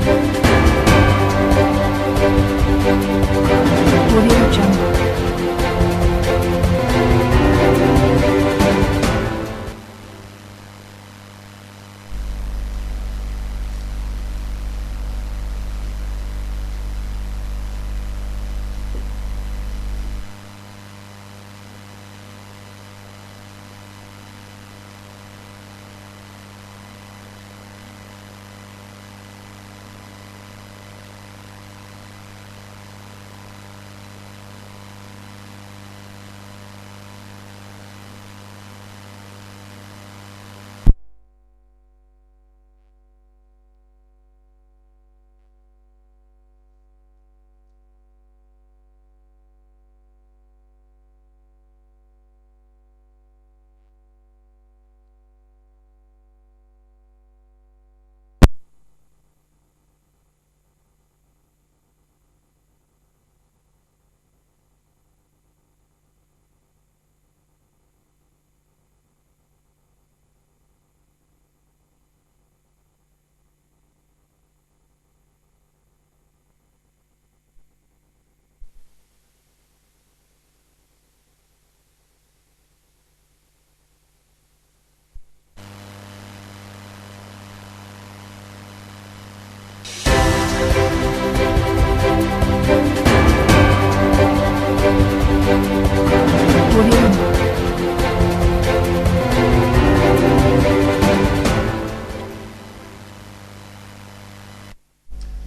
Audio Jungle.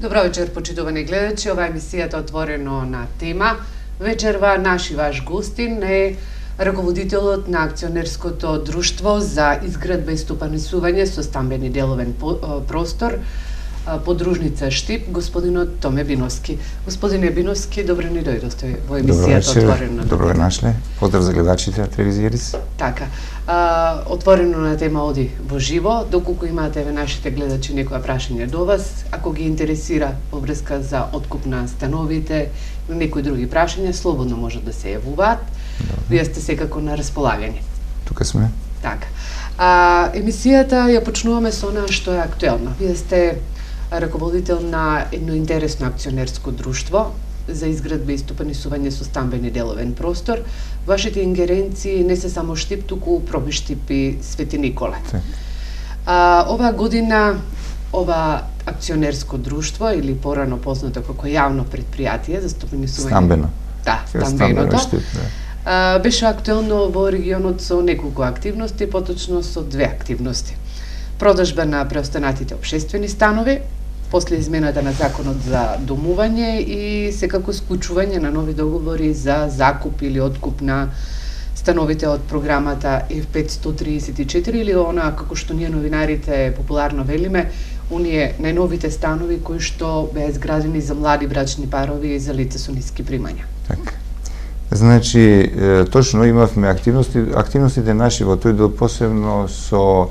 Добро вечер, почитувани гледачи. Ова емисијата Отворено на тема. Вечерва наш и ваш гостин е раководителот на акционерското друштво за изградба и стопанисување со стамбени деловен простор, подружница Штип, господинот Томе Биновски. Господине Биновски, добро ни дојдовте во емисијата Отворено на тема. Добро нашле. Поздрав за гледачите на телевизија Ирис. Така. Отворено на тема оди во живо. Доколку имате нашите гледачи некоја прашање до вас, ако ги интересира во врска за откуп на становите или некои други прашања, слободно може да се јавуваат. Вие сте секако на располагање. Тука сме. Така. Емисијата ја почнуваме со она што е актуелно. Вие сте раководител на едно интересно акционерско друштво за изградба и стопанисување со стамбени деловен простор. Вашите ингеренции не се само Штип, туку Пробиштип и Свети Николе. Оваа година ова акционерско друштво, или порано познато како јавно предпријатие за стопанисување... Стамбено. Да, стамбеното. Беше актуелно во регионот со неколку активности, поточно со две активности. Продажба на преостанатите општествени станови, после измената на законот за домување и секако склучување на нови договори за закуп или откуп на становите од програмата F534 или она, како што ние новинарите популарно велиме, оние најновите станови кои што беа изградени за млади брачни парови и за лица со ниски примања. Така. Значи, точно имавме активностите наши во тој дел посебно со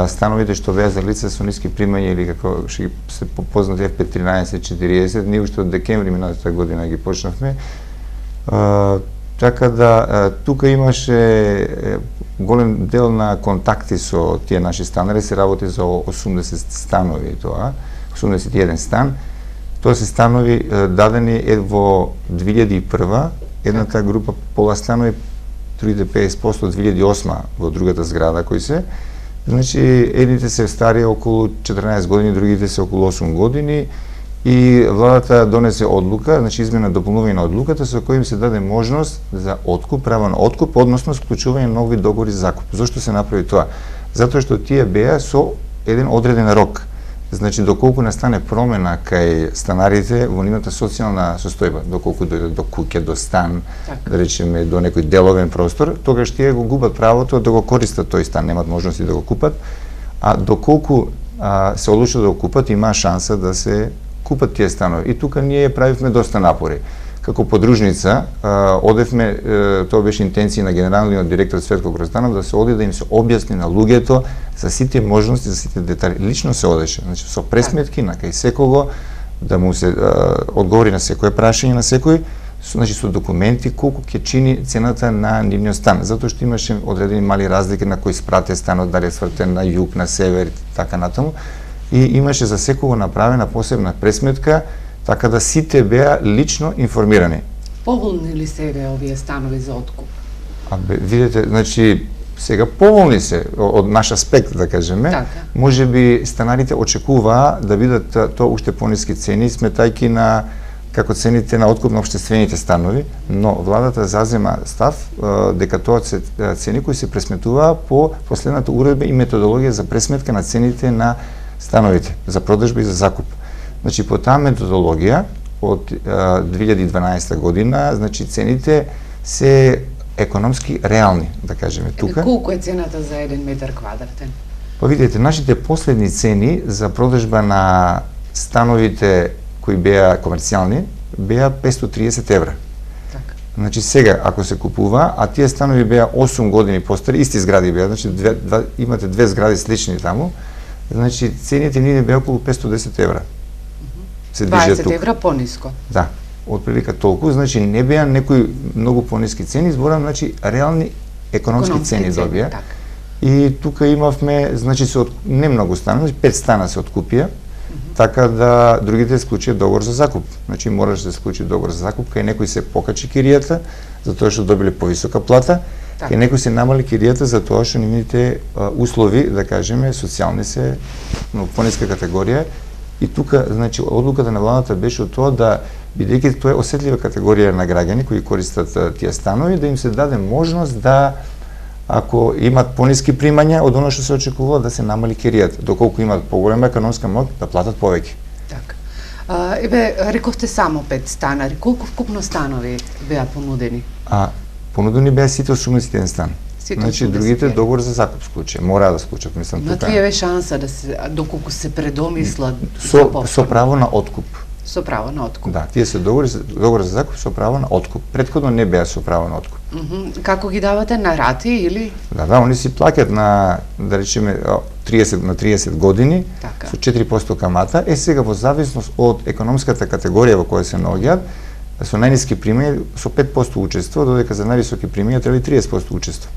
становите што беа за лица со ниски примања или како што се познати F513-40, ние уште од декември минатата година ги почнавме. Така да, тука имаше голем дел на контакти со тие наши станари, се работи за 80 станови тоа, 81 стан. Тоа се станови дадени во 2001, едната група пола станови, другите 50% од 2008 во другата зграда кои се. Значи, едните се стари околу 14 години, другите се околу 8 години и владата донесе одлука, значи измена дополнување на одлуката со која им се даде можност за откуп, право на откуп, односно склучување на нови договори за закуп. Зошто се направи тоа? Затоа што тие беа со еден одреден рок. Значи, доколку настане промена кај станарите во нивната социјална состојба, доколку дојдат до куќе, до стан, да речеме до некој деловен простор, тогаш тие го губат правото да го користат тој стан, немаат можности да го купат, а доколку се одлучат да го купат, има шанса да се купат тие станови. И тука ние правивме доста напори. Како подружница, одевме, тоа беше интенција на генералниот директор Цветко Грозданов, да се оди да им се објасни на луѓето за сите можности, за сите детали. Лично се одеше, значи со пресметки на кај секого, да му се одговори на секое прашање на секој, значи со документи колку ќе чини цената на нивниот стан, затоа што имаше одредени мали разлики на кој спрате станот, дали е свртен на југ, на север и така натаму. и имаше за секој направена посебна пресметка, така да сите беа лично информирани. Поволни ли се овие станови за откуп? Видите, значи сега поволни се од наш аспект, да кажеме. Така. Може би станарите очекуваа да бидат тоа уште пониски цени, сметајки на како цените на откуп на општествените станови, но владата зазема став дека тоа се цени кои се пресметуваа по последната уредба и методологија за пресметка на цените на становите за продажба и за закуп. Значи по таа методологија од 2012 година, значи цените се економски реални, да кажеме тука. Колку е цената за 1 метар квадратен? Па видите, нашите последни цени за продажба на становите кои беа комерцијални, беа 530 евра. Така. Значи сега, ако се купува, а тие станови беа 8 години постари, исти згради беа, значи имате две згради слични таму, значи цените ни беа околу 510 евра. Се движат 20 тук. евра пониско. Да, отприлика толку, значи не беа некои многу пониски цени, зборам, значи реални економски цени добија. Така. И тука имавме, значи не многу стана, значи 5 стана се откупија, така да другите склучија договор за закуп. Значи мораш да се склучи договор за закуп, кај некој се покачи киријата, затоа што добиле повисока плата, кај некој се намали киријата затоа што нивните услови, да кажеме, социјални се но пониска категорија. И тука, значи, одлуката на владата беше од тоа да, бидејќи тоа е осетлива категорија на граѓани кои користат тие станови, да им се даде можност да, ако имат пониски примања од оно што се очекува, да се намали киријата, доколку имат поголема економска моќ, да платат повеќе. Така. Еве, рековте само 5 станари. Колку вкупно станови беа понудени? Понудени беа сите 81 стан. Значи другите договор за закуп склуче, мораа да склучат, мислам тука. Имат ли еве шанса да се доколку се предомислат со право на откуп. Со право на откуп. Да, тие се договор за закуп со право на откуп. Претходно не беа со право на откуп. Како ги давате на рати или? Да, они си плаќаат на, да речеме, 30 години, така, со 4% камата. Сега во зависност од економската категорија во која се наоѓаат, со најниски примања со 5% учество, додека за највисоки примања треба и 30% учество.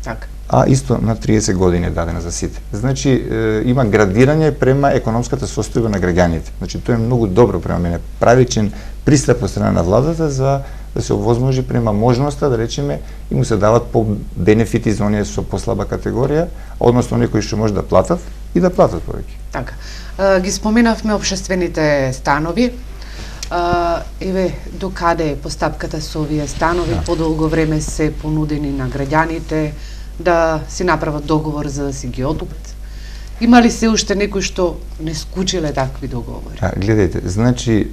Така. А исто на 30 години е дадена за сите. Значи има градирање према економската состојба на граѓаните. Значи тоа е многу добро према мене, правичен пристап од страна на владата за да се овозможи према можноста, да речеме, и му се дават по бенефити за оние со послаба категорија, односно оние кои што може да платат и да платат повеќе. Така. Ги споменавме општествените станови. Еве, докаде е постапката со овие станови? Подолго време се понудени на граѓаните да си направат договор за да си ги откупат. Има ли се уште некои што не склучиле такви договори? Гледајте, значи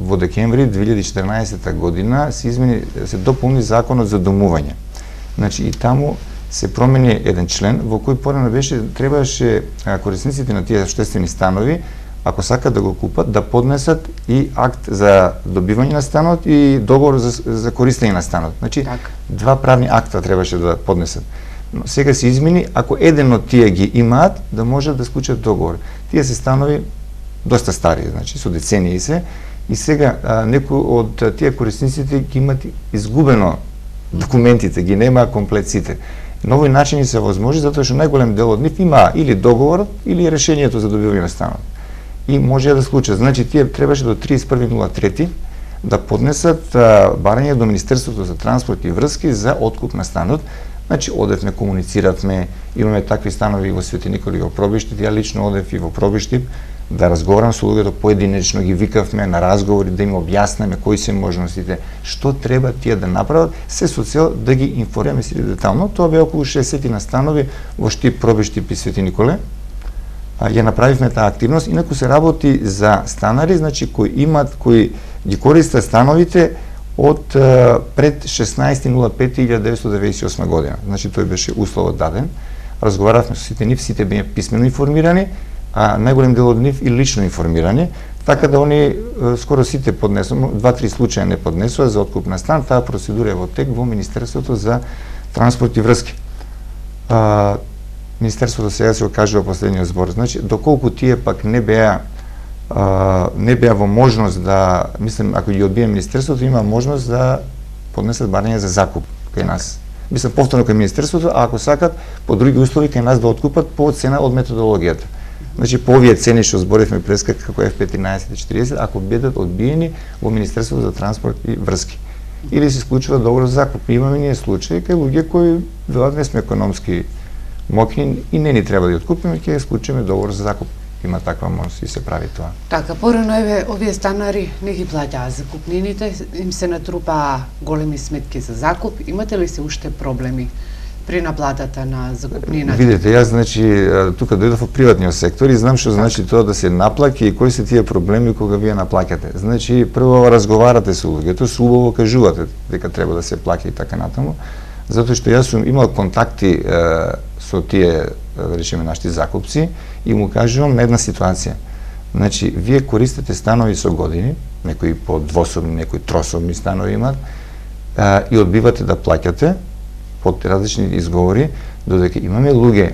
во декември 2014 година се дополни законот за домување. Значи и таму се промени еден член во кој порано требаше корисниците на тие општествени станови, ако сакат да го купат, да поднесат и акт за добивање на станот и договор за користење на станот. Значи, два правни акта требаше да поднесат. Но сега се измени, ако еден од тие ги имаат, да можат да склучат договор. Тие се станови доста стари, значи со децении се, и сега некои од тие корисниците ги имат изгубено документите, ги нема комплет сите. Нови начини се возможни затоа што најголем дел од нив има или договорот или решението за добивање на станот. И може да склучат. Значи тие требаше до 31.03 да поднесат барање до Министерството за транспорт и врски за откуп на станот. Значи одевме, комунициравме, имаме такви станови во Свети Николи во Пробиштип, ја лично одев и во Пробиштип да разговарам со луѓето поединечно, ги викавме на разговори да им објаснеме кои се можностите, што треба тие да направат, се со цел да ги информираме сите детално. Тоа беа околу 60 на станови во Штип, Пробиштип и Свети Николе. Ја направивме таа активност, инаку се работи за станари, значи кои ги користат становите од пред 16.05.1998 година. Значи тој беше условот даден. Разговаравме со сите нив, сите беа писмено информирани, а најголем дел од нив и лично информирани, така да они скоро сите поднесува, 2-3 случаи не поднесува за откуп на стан, таа процедура е во тек во Министерството за транспорт и врски. Министерството сега се окажува последниот збор. Значи, доколку тие пак не беа во можност да, мислам, ако ги одбие Министерството, има можност да поднесат барање за закуп кај нас. Мислам, повторно кај Министерството, а ако сакат, по други услови кај нас да откупат по цена од методологијата. значи по овие цени што зборивме преска како F15 и 40, ако бидат одбиени во Министерството за транспорт и врски. Или се склучува договор за закуп. Имаме ние случаи кај луѓе кои велат не сме економски мокни и не ни треба да ја откупиме, ќе склучиме договор за закуп. Има таква можност и се прави тоа. Така, порано овие станари не ги плаќаа закупнините, им се натрупаа големи сметки за закуп. Имате ли се уште проблеми при наплатата на закупнината? Видете, јас значи тука дојдов во приватниот сектор и знам што значи тоа да се наплаќа и кои се тие проблеми кога вие наплаќате. Значи прво разговарате со луѓето, убаво кажувате дека треба да се плаќа и така натаму, затоа што јас сум имал контакти со тие, да речеме, нашите закупци и му кажувам на една ситуација. Значи, вие користите станови со години, некои по двособни, некои трособни станови имат, и одбивате да плаќате под различни изговори, додека имаме луѓе,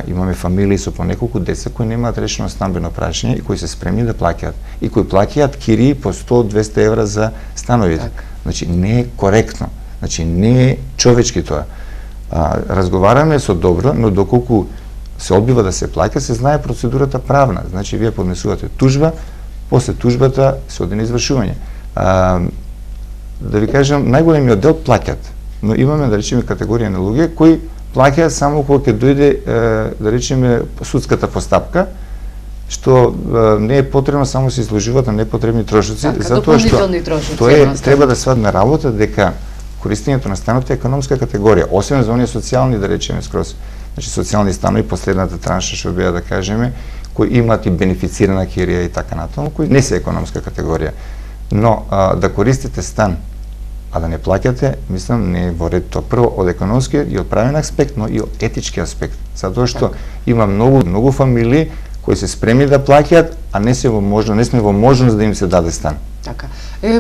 имаме фамилии со по неколку деца кои немаат решено стамбено прашање и кои се спремни да плаќаат и кои плаќаат кирии по 100-200 евра за становите. Так. Значи не е коректно, значи не е човечки тоа. Разговараме со добро, но доколку се одбива да се плаќа, се знае процедурата правна. Значи вие поднесувате тужба, после тужбата се оди на извршување. Да ви кажам, најголемиот дел плаќат, но имаме, да речеме, категорија на луѓе кои плаќаат само кога ќе дојде, да речеме, судската постапка, што не е потребно, само се изложуваат на непотребни трошоци, затоа што тоа треба да свадне работа дека користењето на становите е економска категорија, освен за оние социјални, да речеме, скроз, значи социјални станови, последната транша што беа, да кажеме, кои имаат и бенефицирана кирија и така натаму, кои не се економска категорија. Но да користите стан, а да не плаќате, мислам, не е во ред тоа. Прво од економскиот и од правен аспект, но и од етички аспект. Затоа што има многу фамилии кои се спремни да плаќаат, а не сме во можност да им се даде стан. Така.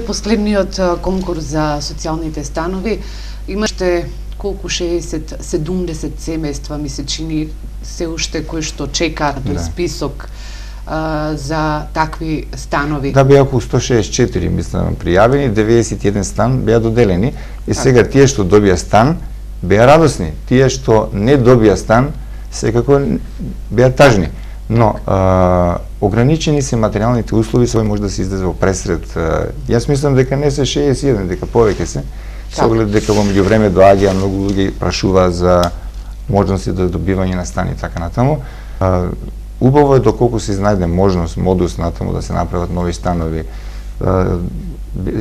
Последниот конкурс за социјалните станови имаше колку 60-70 семејства, ми се чини, се уште кои што чекаат тој список за такви станови. Да, беа околу 164, мислам, пријавени, 91 стан беа доделени и сега тие што добија стан беа радосни, тие што не добија стан секако беа тажни. Но ограничени се материјалните услови, сој може да се излезе во пресред. Јас мислам дека не се 61, дека повеќе се. Со оглед дека во меѓувреме доаѓаа многу луѓе прашува за можности за добивање на стани и така натаму. Убаво е доколку се изнајде можност, модус натаму да се направат нови станови.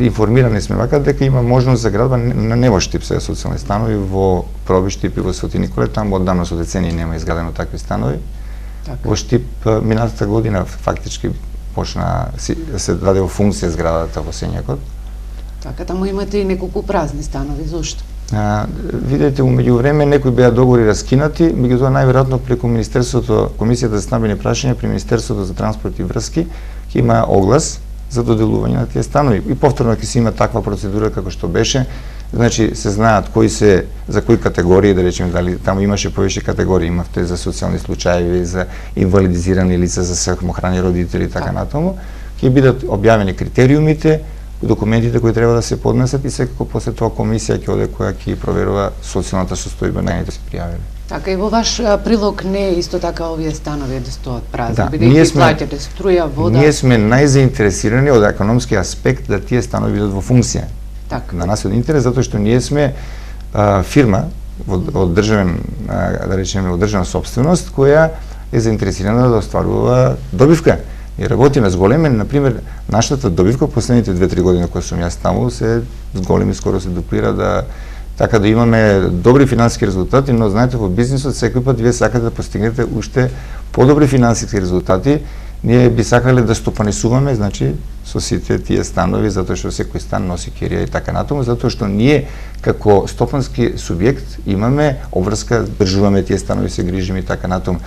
Информирани сме вака дека има можност за градба на Невоштип сега социјални станови во Пробиштип и во Свети Николе, таму оддавна со децении нема изградено такви станови. Така. Во Штип минатата година фактички почна се даде во функција зградата во Сењакот. Така, таму имате и неколку празни станови, зошто? Видете, меѓувреме некои беа договори раскинати, меѓутоа најверојатно преку Министерството, Комисијата за стамбени прашања при Министерството за транспорт и врски ќе има оглас за доделување на тие станови. И повторно ќе се има таква процедура како што беше, значи се знаат кои се за кои категории, да речеме, дали таму имаше повеќе категории, имавте за социјални случаи, за инвалидизирани лица, за самохрани родители и така натаму, ќе бидат објавени критериумите, документите кои треба да се поднесат и секако после тоа комисија ќе оде која ќе проверува социјалната состојба на оние се пријавили. Така и во ваш прилог не е исто така овие станови да стоат празни, Да, бидејќи плаќате струја, вода. Ние сме најзаинтересирани од економски аспект да тие станови бидат во функција. Така. На нас е од интерес затоа што ние сме фирма од државен, да речеме, од државна собственост која е заинтересирана да остварува добивка. И работиме с големи, например, нашата добивка последните 2-3 години кои сум јас таму се големи, скоро се дуплира така да имаме добри финансиски резултати, но знаете во бизнисот секој пат вие сакате да постигнете уште подобри финансиски резултати. Ние би сакале да стопанисуваме, значи, со сите тие станови, затоа што секој стан носи кирија и така натаму, затоа што ние како стопански субјект имаме обврска, држуваме тие станови, се грижиме и така натаму.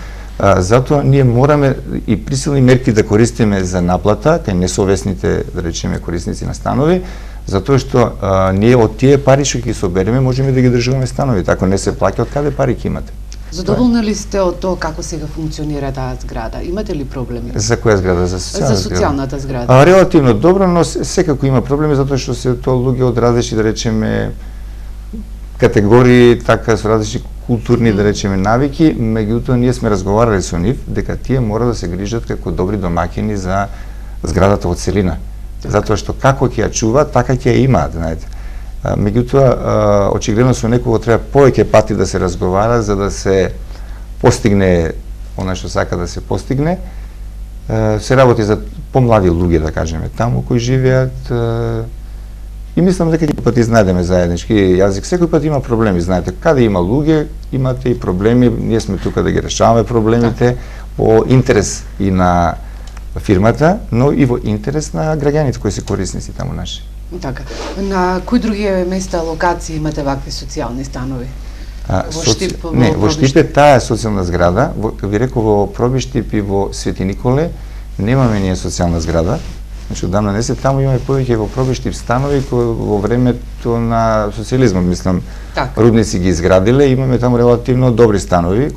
Затоа ние мораме и присилни мерки да користиме за наплата кај несовесните, да речеме, корисници на станови, затоа што ние од тие пари што ќе собереме можеме да ги држуваме станови, така не се плаќа од каде пари ќе имате. Задоволни ли сте од тоа како сега функционира таа зграда? Имате ли проблеми? За која зграда? За социјалната зграда. Релативно добро, но секако има проблеми затоа што се тоа луѓе од различни, да речеме, категории, така со различни културни, да речеме, навики, меѓутоа ние сме разговарали со нив дека тие мора да се грижат како добри домаќини за зградата од целина. Затоа што како ќе ја чува, така ќе ја имаат, знаете. Меѓутоа, очигледно со некого треба повеќе пати да се разговара за да се постигне она што сака да се постигне. Се работи за помлади луѓе, да кажеме, таму кои живеат и мислам дека ќе пат изнајдеме заеднички јазик. Секој пат има проблеми, знаете, каде има луѓе, имате и проблеми, ние сме тука да ги решаваме проблемите во интерес и на фирмата, но и во интерес на граѓаните кои се корисници таму наши. Така. На кои други места, локации имате вакви социјални станови? Во Штип, во Штип е таа социјална зграда, ви реков во Пробиштип и во Свети Николе немаме ние социјална зграда. Значи одамна не се таму, имаме повеќе во Пробиштип станови кои во времето на социјализмот, мислам, рудници ги изградиле, имаме таму релативно добри станови.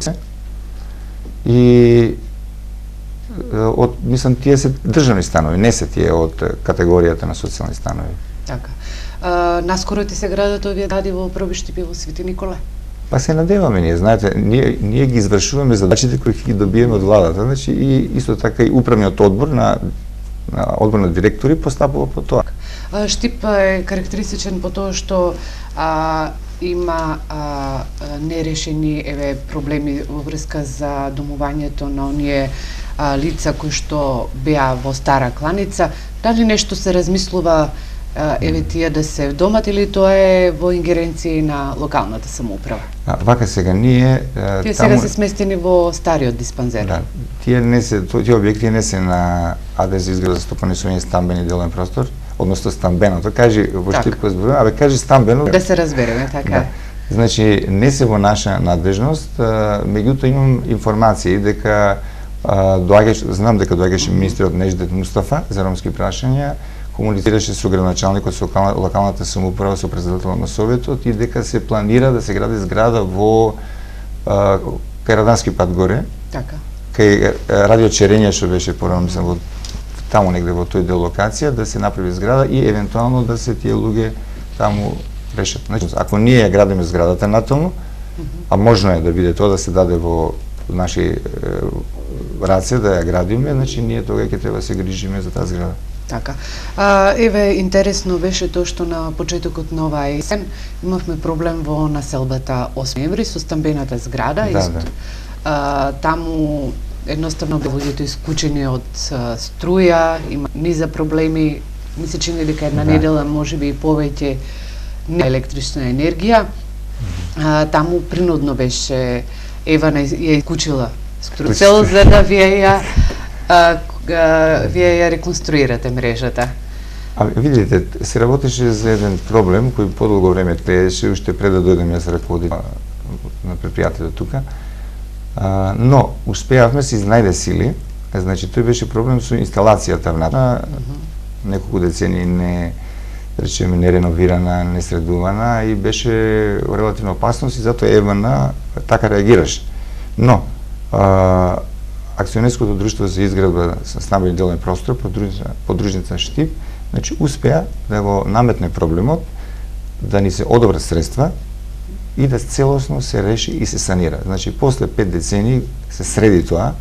И мислам, тие се државни станови, не се тие од категоријата на социјални станови. Така. Наскоро ти се градат овие згради во Пробиштип и во Свети Николе? Па се надеваме ние, знаете, ние ги извршуваме задачите кои ќе ги добиеме од владата, значи и исто така и управниот одбор на одбор на директори постапува по тоа. Штип е карактеристичен по тоа што има нерешени проблеми во врска за домувањето на оние лица кои што беа во Стара Кланица. Дали нешто се размислува тие да се вдомат или тоа е во ингеренција на локалната самоуправа? Вака сега ние тие сега се сместени во стариот диспанзер. Да, тие објекти не се на АД за изграда за стопанисување стамбени делен простор, односно стамбеното. Кажи во Штип кој зборуваме, кажи стамбено. Да се разбереме, така. Да. Значи не се во наша надлежност, меѓутоа имам информации дека знам дека доаѓаше министерот Неждет Мустафа за ромски прашања, комуницираше со градоначалникот, со локалната самоуправа, со председателот на Советот и дека се планира да се гради зграда во кај Радански пат горе. Така. Кај Радио Черења што беше порано, мислам, во таму негде во тој дел локација да се направи зграда и евентуално да се тие луѓе таму решат. Значи, ако ние ја градиме зградата натаму, а можно е да биде тоа да се даде во наши раце да ја градиме, значи ние тога ќе треба да се грижиме за таа зграда. Така. Интересно беше тоа што на почетокот на оваа есен имавме проблем во населбата 8 ноември со стамбената зграда. Таму едноставно луѓето исклучени од струја, има низа проблеми. Ми се чини дека една недела можеби и повеќе не електрична енергија. Таму принудно беше Евана ја исклучила струцел за да вие ја реконструирате мрежата. Видите, се работеше за еден проблем кој подолго време траеше, уште пред да дојдем јас раководител на предпријатието тука. Но успеавме се изнајде сили. Значи тој беше проблем со инсталацијата внатре. Неколку децении не речеме нереновирана, несредувана и беше релативно опасност и затоа Евана така реагираше. Но Акционерското друштво за изградба со стамбени делен простор, подружница Штип, значи успеа да го наметне проблемот, да ни се одобрат средства и да целосно се реши и се санира. Значи после 5 децении се среди тоа.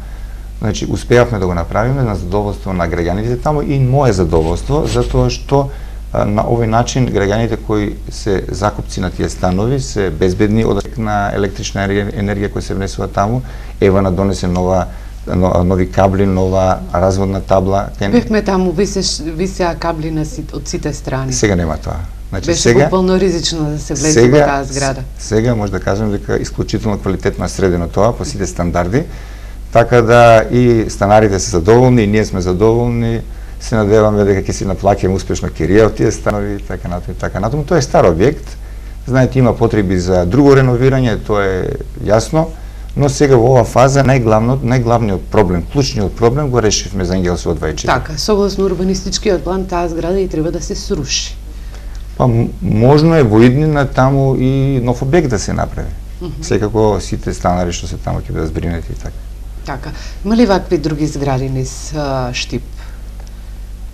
Значи успеавме да го направиме на задоволство на граѓаните таму и мое задоволство, затоа што на овој начин граѓаните кои се закупци на тие станови се безбедни од на електрична енергија која се внесува таму. Евана донесе нови кабли, нова разводна табла. Бевме таму, висеа кабли од сите страни. Сега нема тоа. Значи, беше буквално ризично да се влезе во таа зграда. Сега може да кажем дека исклучително квалитетно е средено тоа по сите стандарди, така да и станарите се задоволни, и ние сме задоволни. Се надеваме дека ќе си наплаќаме успешно кирија од тие станови и така натаму и така натаму. Тоа е стар објект. Знаете, има потреби за друго реновирање, тоа е јасно. Но сега во оваа фаза најглавниот проблем, клучниот проблем го решивме за Ангелсово 24. Така, согласно урбанистичкиот план, таа зграда и треба да се сруши. Па можно е во иднина таму и нов објект да се направи. Секако сите станари што се таму ќе бидат збринети и така. Така. Има ли вакви други згради низ Штип?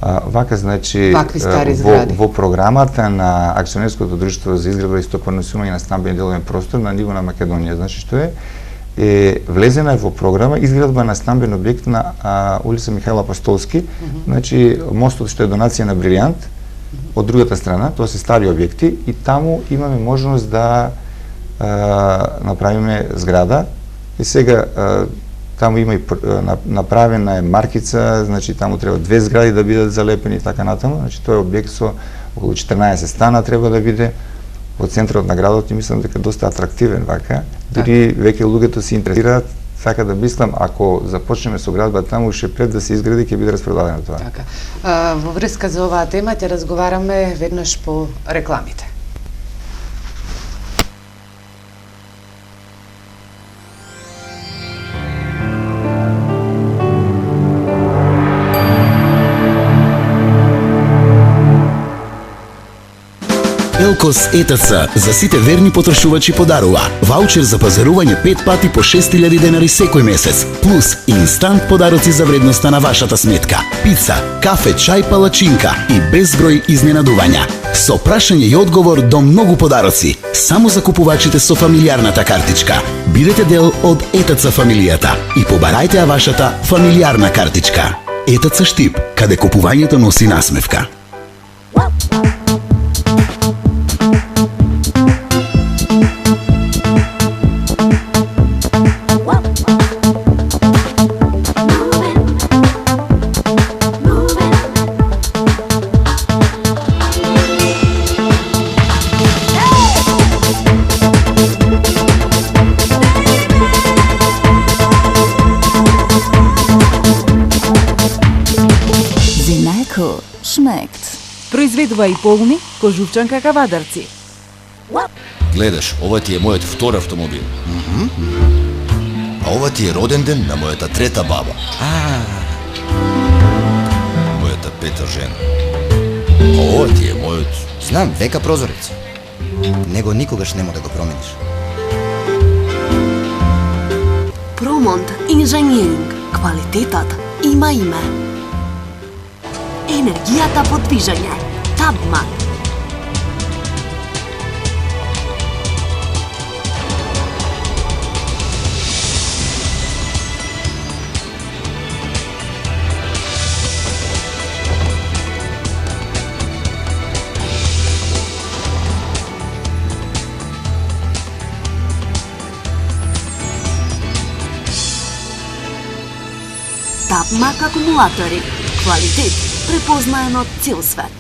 Вака, значи, вакви стари згради. Во програмата на акционерското друштво за изградба и стопаносување на стамбен деловен простор на ниво на Македонија, значи што е влезена во програма изградба на стамбен објект на улица Михаил Апостолски, значи мостот што е донација на Брилијант, од другата страна, тоа се стари објекти и таму имаме можност да направиме зграда и сега таму има и направена е маркица, значи таму треба 2 згради да бидат залепени и така натаму, значи тоа е објект со околу 14 стана треба да биде во центарот на градот и мислам дека доста атрактивен вака. Дури веќе луѓето се интересираат, така да мислам ако започнеме со градба таму уште пред да се изгради ќе биде распродадено тоа. Така. Во врска за оваа тема ќе разговараме веднаш по рекламите. Елкос ЕТЦ за сите верни потрошувачи подарува ваучер за пазарување 5 пати по 6000 денари секој месец, плюс инстант подароци за вредноста на вашата сметка. Пица, кафе, чај, палачинка и безброј изненадувања. Со прашање и одговор до многу подароци, само за купувачите со фамилијарната картичка. Бидете дел од ЕТЦ фамилијата и побарајте ја вашата фамилијарна картичка. ЕТЦ Штип, каде купувањето носи насмевка. Произведува и полни кожувчанка кавадарци. Гледаш, ова ти е мојот втор автомобил. А ова ти е роден ден на мојата трета баба. Мојата пета жена. А ова ти е мојот... Знам, века прозорец. Него никогаш нема да го промениш. Промонт инженеринг. Квалитетот има име. Енергијата по движење. Табман. Табмак акумулатори. Квалитет препознаен од цел свет.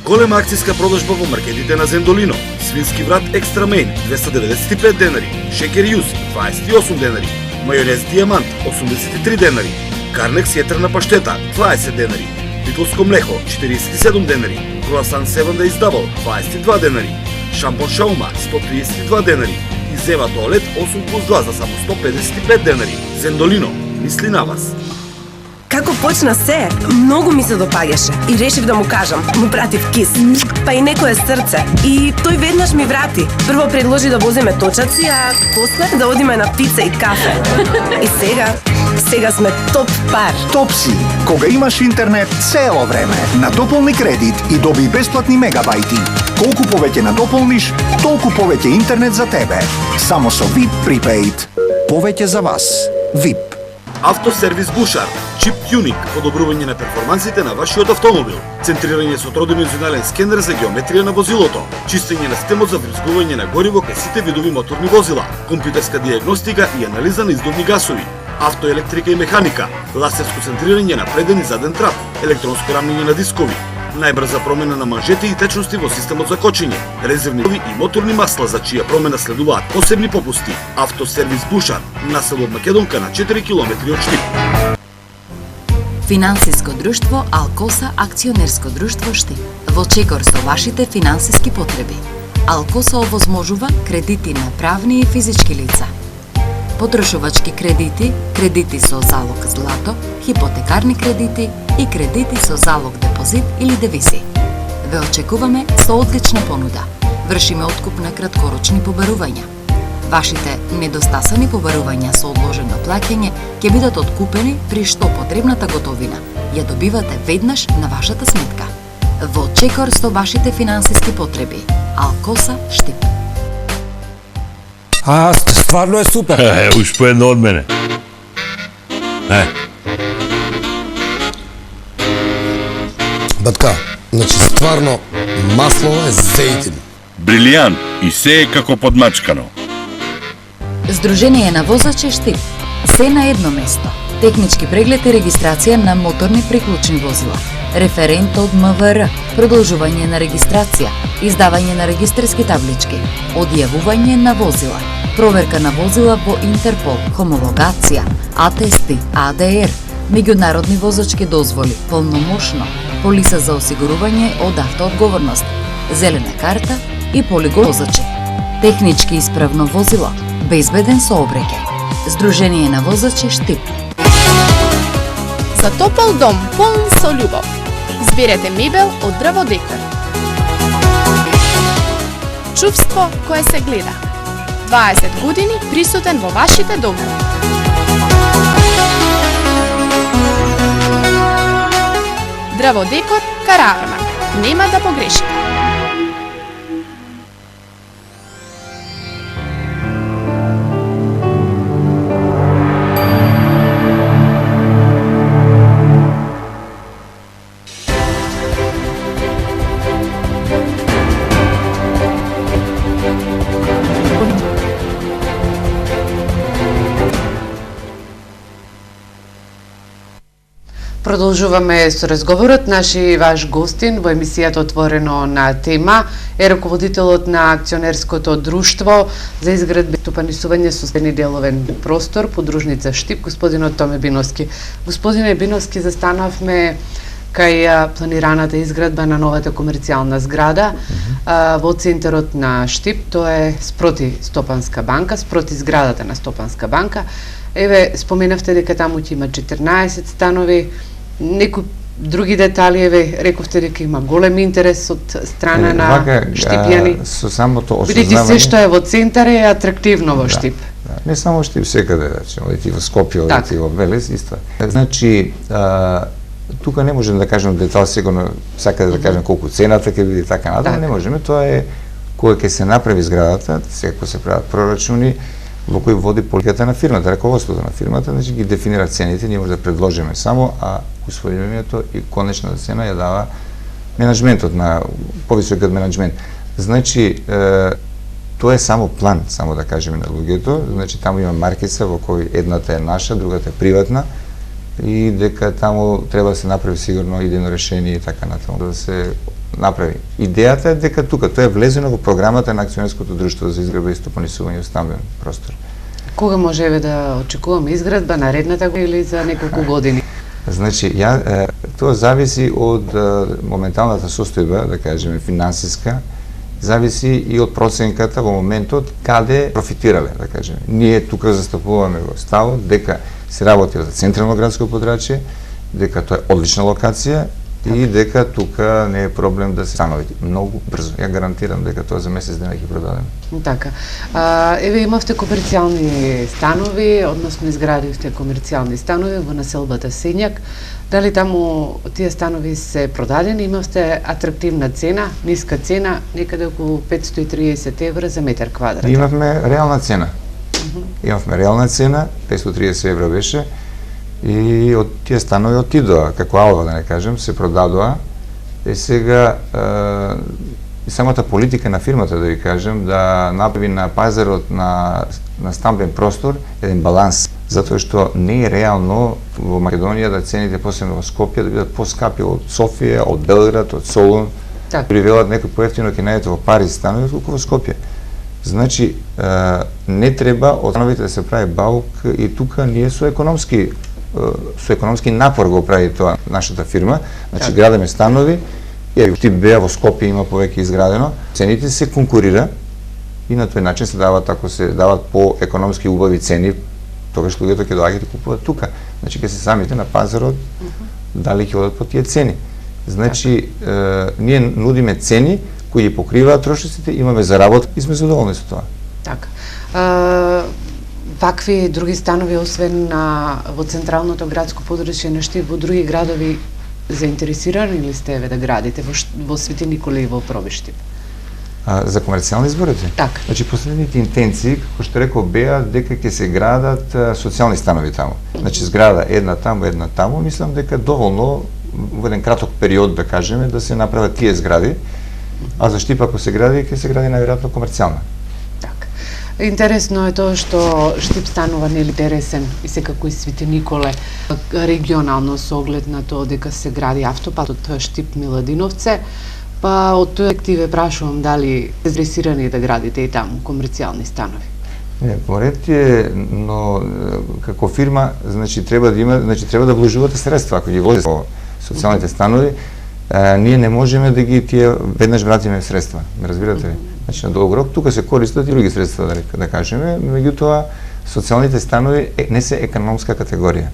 Голема акцијска продажба во маркетите на Зендолино. Свински врат екстра мейн 295 денари, шекер јуз 28 денари, мајонез дијамант 83 денари, карнекс јетрна паштета 20 денари, битолско млеко 47 денари, круасан 7 да издавал 22 денари, шампон Шаума 132 денари и Зева туалет 8+2 за само 155 денари. Зендолино мисли на вас. Како почна се, многу ми се допаѓаше и решив да му кажам. Му пратив кис, па и некое срце. И тој веднаш ми врати. Прво предложи да возиме точаци, а после да одиме на пица и кафе. И сега сме топ пар. Топ си, кога имаш интернет цело време. Надополни кредит и доби бесплатни мегабајти. Колку повеќе надополниш, толку повеќе интернет за тебе. Само со VIP Prepaid. Повеќе за вас. VIP. Автосервис Бушар. Чип Тюнинг, подобрување на перформансите на вашиот автомобил. Центрирање со тродимензионален скенер за геометрија на возилото. Чистење на системот за врзгување на гориво кај сите видови моторни возила. Компјутерска диагностика и анализа на издувни гасови. Автоелектрика и механика. Ласерско центрирање на преден и заден трап. Електронско рамнење на дискови. Најбрза промена на манжети и течности во системот за кочење, резервни и моторни масла за чија промена следуваат посебни попусти. Автосервис Бушар, на село Македонка на 4 километри од Штип. Финансиско друштво Алкоса акционерско друштво Штип. Во чекор со вашите финансиски потреби. Алкоса овозможува кредити на правни и физички лица. Потрошувачки кредити, кредити со залог злато, хипотекарни кредити и кредити со залог депозит или девизи. Ве очекуваме со одлична понуда. Вршиме откуп на краткорочни побарувања. Вашите недостасани побарувања со одложено плаќање ќе бидат откупени при што потребната готовина ја добивате веднаш на вашата сметка. Во чекор со вашите финансиски потреби. Алкоса Штип. Стварно е супер. Уж по едно од мене. Батка, значи стварно масло е зејтин. Брилијант и се е како подмачкано. Здружение на возачи Штип. Се на едно место. Технички преглед и регистрација на моторни приклучни возила. Референт од МВР, продолжување на регистрација, издавање на регистарски таблички, одјавување на возила, проверка на возила во Интерпол, хомологација, атести, АДР, меѓународни возачки дозволи, полномошно, полиса за осигурување од автоодговорност, зелена карта и полигон возачи. Технички исправно возило, безбеден сообраќај. Здружение на возачи Штип. За топол дом полн со љубов. Изберете мебел од дрво декор. Чувство кое се гледа. 20 години присутен во вашите домови. Дрво декор Караарма. Нема да погрешите. Продолжуваме со разговорот. Наши ваш гостин во емисијата Отворено на тема е раководителот на акционерското друштво за изградба и стопанисување со деловен простор, подружница Штип, господинот Томе Биновски. Господине Биновски, застанавме кај планираната изградба на новата комерцијална зграда во центарот на Штип. Тоа е спроти Стопанска банка, спроти зградата на Стопанска банка. Еве, споменавте дека таму ќе има 14 станови, некои други детали, еве, рековте дека има голем интерес од страна на штипјани. Со самото осознавање... Бидејќи се што е во центар е атрактивно во Штип. Не само Штип, секаде, одите во Скопје, одите во Велес, исто. Значи, тука не можем да кажем детал, сигурно сакате да кажем колку цената ќе биде така надале, не можеме, тоа е кога ќе се направи зградата, секако се прават прорачуни, во кој води политиката на фирмата, раководството на фирмата, значи ги дефинира цените, ние може да предложиме само, а усвојувањето и конечната цена ја дава менаџментот на повисокиот менаџмент. Значи, тоа е само план, само да кажеме на луѓето, значи таму има маркица во кој едната е наша, другата е приватна и дека таму треба да се направи сигурно идејно решение и така натаму да се направи. Идејата е дека тука тоа е влезено во програмата на акционерското друштво за изградба и стопанисување во стамбен простор. Кога можеме да очекуваме изградба, наредната или за неколку години? Значи, тоа зависи од моменталната состојба, да кажеме, финансиска, зависи и од проценката во моментот каде профитирале, да кажеме. Ние тука застапуваме во ставот дека се работи за централно градско подрачје, дека тоа е одлична локација и дека тука не е проблем да се станови многу брзо. Ја гарантирам дека тоа за месец дена ќе продадеме. Така. Еве имавте комерцијални станови, односно изградивте комерцијални станови во населбата Сењак. Дали таму тие станови се продадени? Имавте атрактивна цена, ниска цена, некаде околу 530 евра за метар квадрат. Имавме реална цена. Имавме реална цена, 530 евра беше, и од тие станови отидоа, како алва да не кажем, се продадоа. И сега самата политика на фирмата, да ви кажем, да направи на пазарот на стамбен простор еден баланс, затоа што не е реално во Македонија да цените посебно во Скопје да бидат поскапи од Софија, од Белград, од Солун. Привелат некој поевтино ќе најдете во Париз станови колку во Скопје. Значи, не треба од становите да се прави баук и тука ние со економски напор го прави тоа нашата фирма. Значи, градиме станови, тип Б во Скопје има повеќе изградено, цените се конкурира и на тој начин се дават, ако се дават по економски убави цени, тогаш луѓето ќе доаѓаат и купуваат тука. Значи, ќе се самите на пазарот дали ќе одат по тие цени. Значи, ние нудиме цени кои ги покриваат трошоците, имаме заработка и сме задоволни со тоа. Така. вакви други станови, освен во централното градско подручје на Штип, во други градови заинтересирани ли сте да градите во Свети Никола и во Пробиштип? За комерцијални зборови? Така. Значи последните интенции, како што реков, беа дека ќе се градат социјални станови таму. Значи зграда една таму, мислам дека доволно во еден краток период, да кажеме, да се направат тие згради, а за Штип ако се гради, ќе се гради најверојатно комерцијална. Така. Интересно е тоа што Штип станува нели интересен и секако и Свети Николе регионално со оглед на тоа дека се гради автопатот Штип-Миладиновце. Па од тој ти ве прашувам дали сте заинтересирани да градите и таму комерцијални станови. Не, поред е, но како фирма, значи треба да вложувате средства, ако ги вложите во социјалните станови, ние не можеме да ги тие веднаш вратиме средства. Ме разбирате ли? Значи на долг рок тука се користат и други средства, да кажеме, меѓутоа социјалните станови не се економска категорија.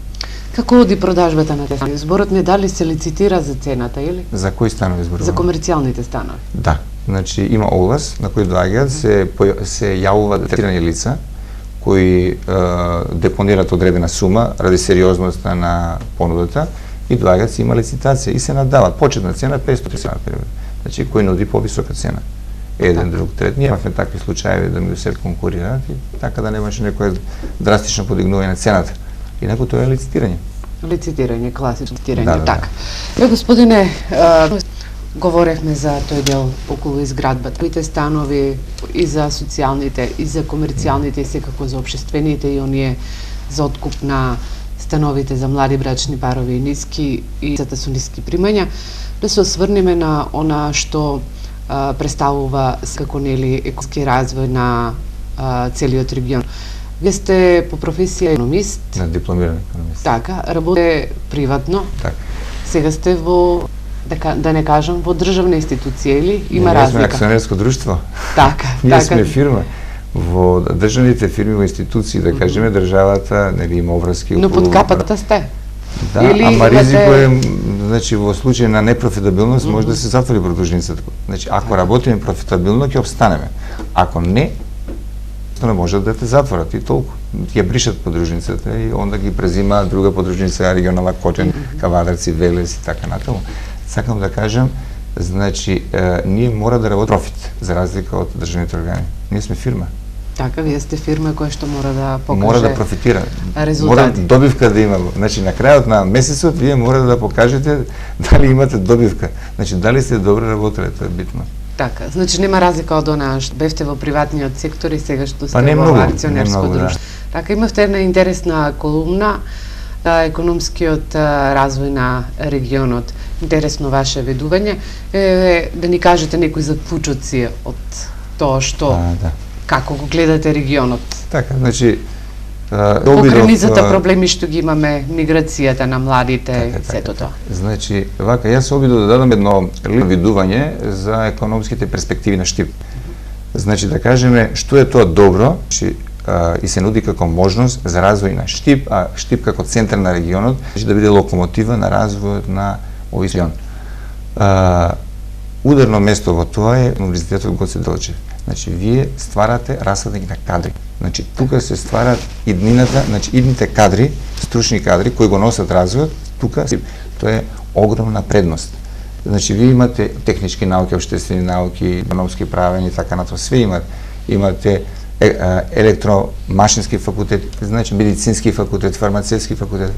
Како оди продажбата на тези станови? Зборот не дали се лицитира за цената, или? За кои станови зборуваме? За комерцијалните станови. Да. Значи има оглас на кој доаѓаат, се јавуваат третирани лица кои депонираат одредена сума ради сериозноста на понудата и доаѓаат се има лицитација и се надават. Почетна цена 500 например. Значи кој нуди повисока цена. Еден, друг, трет. Ние имавме такви случаи да меѓу себе конкурираат и така да немаше некој драстично подигнување на цената. Инаку тоа е лицитирање. Лицитирање, класично лицитирање, да, така. Господине, говоревме за тој дел околу изградбата. Твоите станови и за социјалните, и за комерцијалните, и секако за општествените, и оние за откуп на становите за млади брачни парови и ниски, и лицата со ниски примања, да се осврнеме на она што представува како нели економски развој на целиот регион. Вие сте по професија економист. Да, дипломиран економист. Така, работите приватно. Така. Сега сте во, да не кажам, во државна институција или има разлика? Ние сме акционерско друштво. Така, Ние сме фирма. Во државните фирми, во институции, да кажеме, државата нели има обврски околу... Но под капата сте. Да, или ама ризико е, значи во случај на непрофитабилност може да се затвори продолжницата. Значи ако работиме профитабилно ќе опстанеме. Ако не може да те затворат и толку. Ќе бришат подружницата и онда ги презима друга подружница, регионална Котен, Кавадарци, Велес и така натаму. Сакам да кажам, значи ние мора да работи профит за разлика од државните органи. Ние сме фирма. Така, вие сте фирма која што мора да покаже мора да профитира. Резултати. Мора добивка да има. Значи на крајот на месецот вие мора да покажете дали имате добивка. Значи дали сте добро работеле, тоа е битно. Така, значи нема разлика од она што бевте во приватниот сектор и сега што сте не во многу, акционерско друштво. Да. Така, имавте една интересна колумна економскиот развој на регионот. Интересно ваше ведување. Да ни кажете некои заклучоци од тоа што како го гледате регионот. Така, значи покрај низата проблеми што ги имаме, миграцијата на младите, сето тоа. Значи, вака, јас се обидов да дадам едно видување за економските перспективи на Штип. Значи, да кажеме, што е тоа добро, и се нуди како можност за развој на Штип, а Штип како центар на регионот, да биде локомотива на развојот на овој регион. Ударно место во тоа е Универзитетот Гоце Делчев. Значи, вие стварате расадник на кадри. Значи, тука се стварат иднината, значи, идните кадри, стручни кадри, кои го носат развојот, тука, тоа е огромна предност. Значи, вие имате технички науки, општествени науки, економски правење и така натаму, све имате. Имате електромашински факултет, значи, медицински факултет, фармацевски факултет.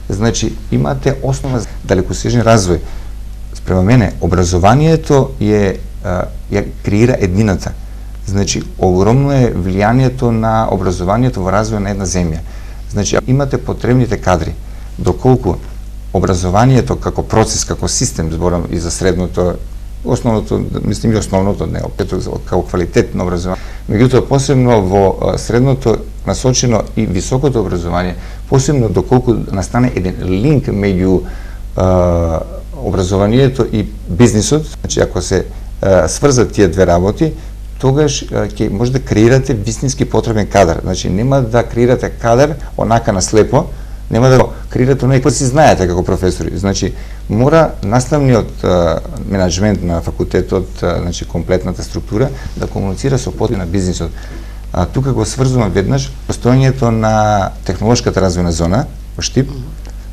Значи, имате основа за далекосежен развој. Спрема мене, образованието ја креира еднината. Значи, огромно е влијанието на образованието во развој на една земја. Значи, имате потребните кадри. Доколку образованието како процес, како систем, зборам и за средното, основното, мислим и основното, не, како квалитет на образование. Меѓутоа, посебно во средното насочено и високото образование, посебно доколку настане еден линк меѓу образованието и бизнисот, значи ако се сврзат тие две работи, тогаш ќе може да креирате вистински потребен кадар. Значи нема да креирате кадар онака на слепо, нема да креирате онака кој си знаете како професори. Значи мора наставниот менаџмент на факултетот, значи комплетната структура да комуницира со потребите на бизнисот. тука го сврзуваме веднаш постојањето на технолошката развојна зона во Штип.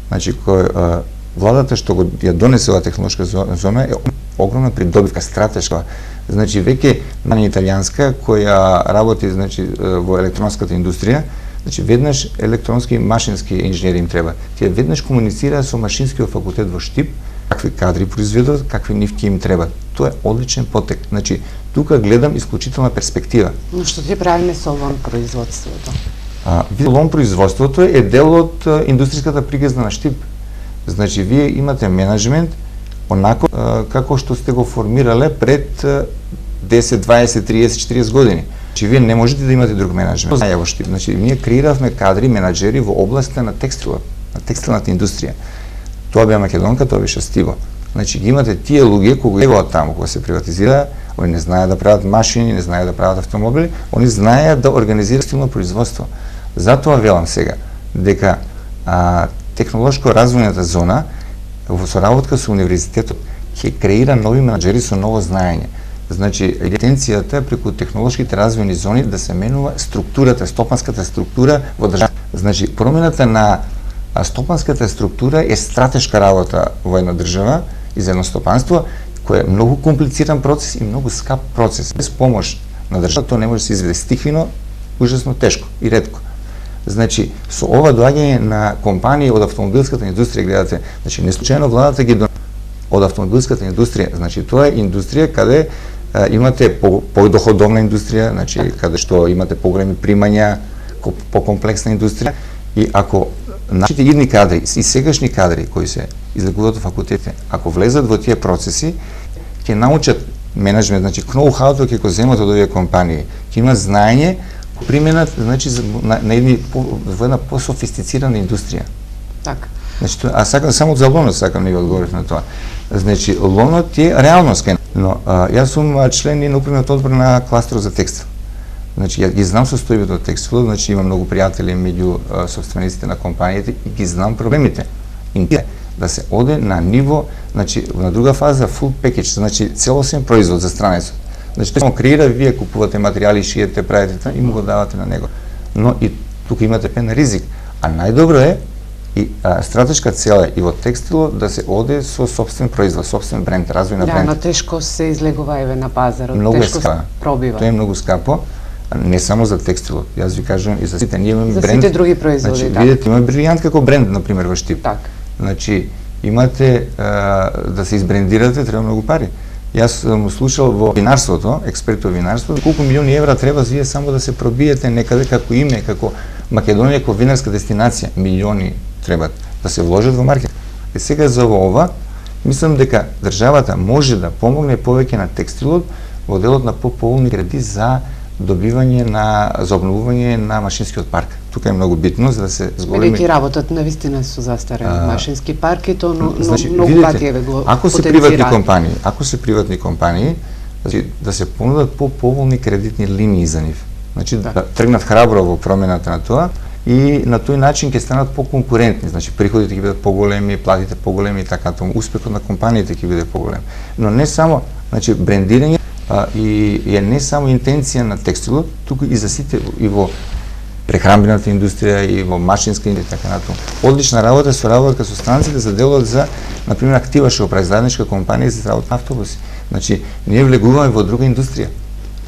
Значи кој владата што го ја донесела технолошка зона е огромна придобивка, стратешка. Значи веќе на италијанска која работи значи во електронската индустрија, значи веднаш електронски и машински инженери им треба. Тие веднаш комуницираат со машинскиот факултет во Штип, какви кадри произведуваат, какви нивки им треба. Тоа е одличен потек. Значи тука гледам исклучителна перспектива. Но што ќе правиме со лон производството? Лон производството е дел од индустријската пригазна на Штип. Значи вие имате менеджмент онако како што сте го формирале пред 10, 20, 30, 40 години. Значи вие не можете да имате друг менеджмент. Во Штип. Значи ние креиравме кадри, менаџери во областта на текстилот, на текстилната индустрија. Тоа беа Македонка, тоа беше Стиво. Значи ги имате тие луѓе кои го таму, кога се приватизира, они не знаеат да прават машини, не знаеат да прават автомобили, они знаеат да организираат текстилно производство. Затоа велам сега дека технолошко развојната зона во соработка со универзитетот ќе креира нови менаџери со ново знаење. Значи интенцијата е преку технолошките развојни зони да се менува структурата, стопанската структура во држава. Значи промената на стопанската структура е стратешка работа во една држава и за едно стопанство, кој е многу комплициран процес и многу скап процес. Без помош на државата тоа не може да се изведе стихвино, ужасно тешко и ретко. Значи, со ова доаѓање на компании од автомобилската индустрија, гледате, значи не случајно владата ги од автомобилската индустрија, значи тоа е индустрија каде имате подоходовна индустрија, значи каде што имате поголеми примања, покомплексна индустрија и ако нашите идни кадри и сегашни кадри кои се излекуваат во факултетите, ако влезат во тие процеси, ќе научат менеджмент, значи ноу-хауто ќе го земат од овие компании, ќе имат знаење, применат значи на едни во една пософистицирана индустрија. Така. Значи сакам само за лонот сакам да ви одговорив на тоа. Значи лонот е реалност, но јас сум член на управниот одбор на кластерот за текстил. Значи ја ги знам состојбето од текстилот, значи имам многу пријатели меѓу собствениците на компаниите и ги знам проблемите. И да се оде на ниво, значи на друга фаза full package, значи целосен производ за странецот. Значи тоа само креира, вие купувате материјали, шиете, правите и му го давате на него. Но и тука имате пен ризик. А најдобро е и стратешка цел и во текстилот да се оде со собствен производ, собствен бренд, развој на бренд. Да, но тешко се излегува еве на пазарот, многу тешко се пробива. Тоа е многу скапо, не само за текстилот. Јас ви кажувам и за сите, ние имаме за бренд. За сите други производи, значи, да. Видете, имаме брилијант како бренд, например, во Штип. Така. Значи, имате да се избрендирате, треба многу пари. Јас сум слушал во винарството, експерт во винарството, колку милиони евра треба вие само да се пробиете некаде како име, како Македонија, како винарска дестинација. Милиони треба да се вложат во маркет. И сега за ова, мислам дека државата може да помогне повеќе на текстилот во делот на пополни кредити за добивање за обновување на машинскиот парк. Тука е многу битно за да се зголеми. Бидејќи работат навистина со застарен машински парк и тоа значи, многу пати еве го ако се приватни компании, значи да се понудат пополни кредитни линии за нив. Значи да тргнат храбро во промената на тоа и на тој начин ќе станат поконкурентни, значи приходите ќе бидат поголеми, платите поголеми и така тоа, успехот на компаниите ќе биде поголем. Но не само, значи брендирање и е не само интенција на текстилот, туку и за сите и во прехранбената индустрија и во машинска индустрија така натаму. Одлична работа со работа со станците за делот за на пример Актива што прави заедничка компанија за работа на автобуси. Значи ние влегуваме во друга индустрија,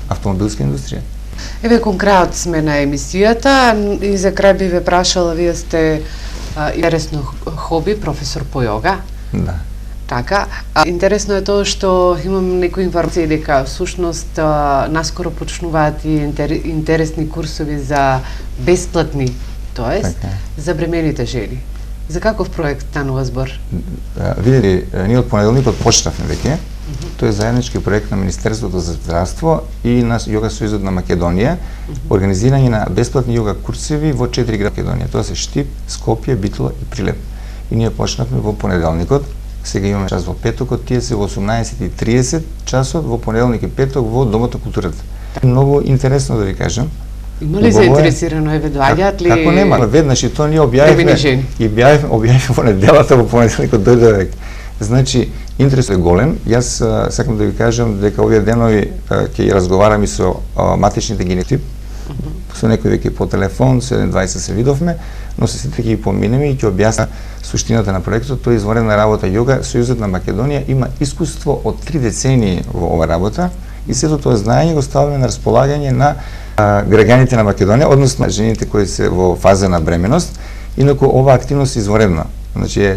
автомобилска индустрија. Еве кон крајот сме на емисијата и за крај би ве прашала, вие сте интересно хоби професор по јога. Да. Така, интересно е тоа што имам некои информации дека всушност наскоро почнуваат и интересни курсови за бесплатни, тоест за бремените жени. За каков проект станува збор? Видели, ние од понеделникот почнавме веќе. Тој е заеднички проект на Министерството за здравство и на Јога сојузот на Македонија, организирање на бесплатни јога курсеви во 4 гради Македонија. Тоа се Штип, Скопје, Битола и Прилеп. И ние почнавме во понеделникот. Сега имаме час во петокот, тие се во 18:30 часот во понеделник и петок во Домот на културата. Многу интересно да ви кажам. Има ли заинтересирано еве доаѓаат ли? Како нема, веднаш и тоа ние објавивме и објавивме во неделата во понеделникот дојде веќе. Значи, интересот е голем. Јас сакам да ви кажам дека овие денови ќе разговарам и со матичните генетици Со некои веќе по телефон, со 1.20 се видовме, но се сите ќе ги поминеме и ќе објасна суштината на проектот. Тој е изварена работа Јога Сојузот на Македонија има искуство од 3 децении во ова работа и сето тоа знаење го ставаме на располагање на граѓаните на Македонија, односно жените кои се во фаза на бременост. Инаку ова активност е изваредна. Значи,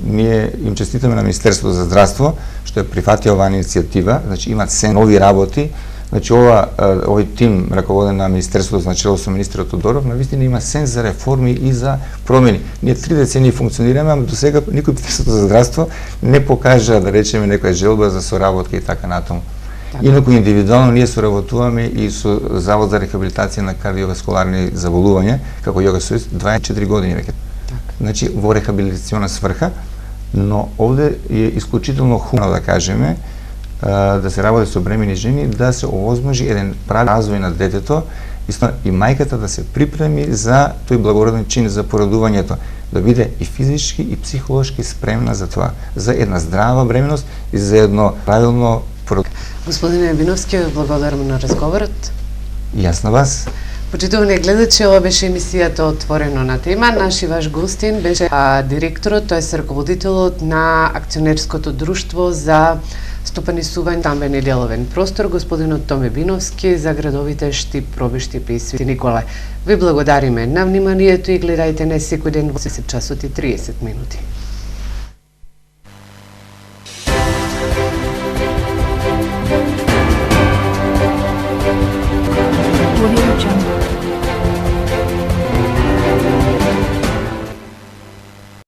ние им честитаме на Министерството за здравство што е прифатија оваа иницијатива, значи имаат се нови работи. Значи овој тим раководен на Министерството на чело со министерот Тодоров навистина има сенс за реформи и за промени. Ние 3 децении функционираме, ама до сега никој Министерството за здравство не покажа, да речеме, некоја желба за соработка и така натаму. Инаку индивидуално ние соработуваме и со Завод за рехабилитација на кардиоваскуларни заболувања, како Јога Сојуз, 24 години веќе. Значи во рехабилитациона сврха, но овде е исклучително хумано да кажеме да се работи со бремени жени, да се овозможи еден прави развој на детето и мајката да се припреми за тој благороден чин за породувањето, да биде и физички и психолошки спремна за тоа, за една здрава бременост и за едно правилно породување. Господине Виновски, благодарам на разговорот. И јас на вас. Почитувани гледачи, ова беше емисијата Отворено на тема. Наш и ваш гостин беше директорот, тоест раководителот на акционерското друштво за стопанисување стамбен и деловен простор, господинот Томе Виновски, за градовите Штип, Пробиштип и Свети Николај. Ви благодариме на вниманието и гледајте не секој ден во 10 часот и 30 минути.